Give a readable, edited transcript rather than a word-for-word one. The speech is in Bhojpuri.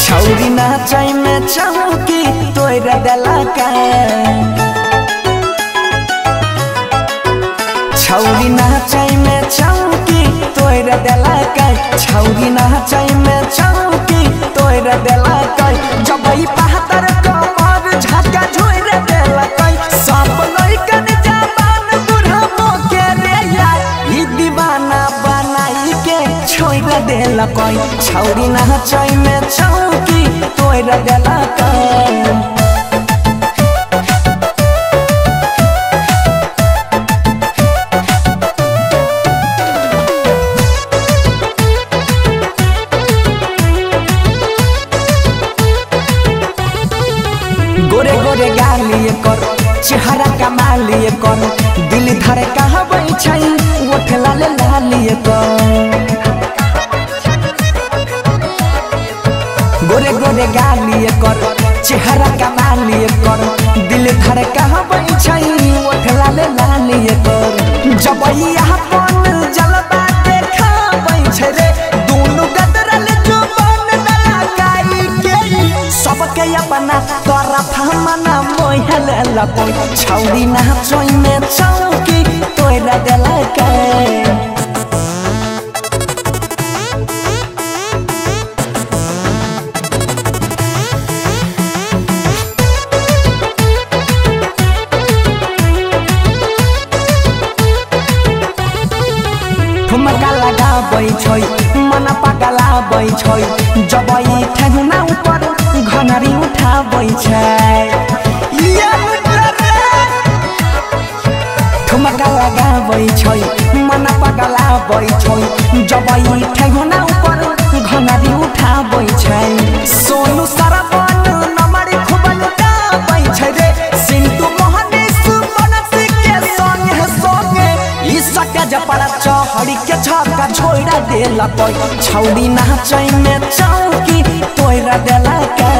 छौरी नाचाई में चौकी तोरा डला का छौरी नाचाई में चौकी तोरा डला का छौरी नाचाई में चौकी तोरा डला का जब ई बहतर कमर झटका झोर देला का सब लइकन जवान बूढ़ा मोके रे यार ई दीवाना बनाई के छोड़ देला का छौरी नाचाई में चौकी तोरा डला का गोरे गोरे गाली कर चेहरा कमाली कर दिल धर कहबै छै ओठ लाल लाली कर गोरे गोरे गाली कर चेहरा कमाली कर दिल धर कहबै छै ओठ लाल लाली कर जब अपन जलवा देखाबै छै रे दुनु गदरल जुबान दलकाई के सबके अपना तरफ मना मोहल लपो छौरी नाचोई में चौकी तोरा देला के ठुमका लगाबै छै मन पगलाबै छै जब ई ठेहुना ऊपर घनरी उठाबै छै ठुमका लगाबै छै मन पगलाबै छै जब ई ठेहुना ऊपर घनरी उठाबै छै सोनू सरवन नमरी खूब लुटाबै छै रे सिंटू मोहनी सुमनस के संगे संगे ई सके जपड़ा चहड़ी के छक्का छोड़ा देला कोई छौरी नाचै में चौकी तोरा देला के।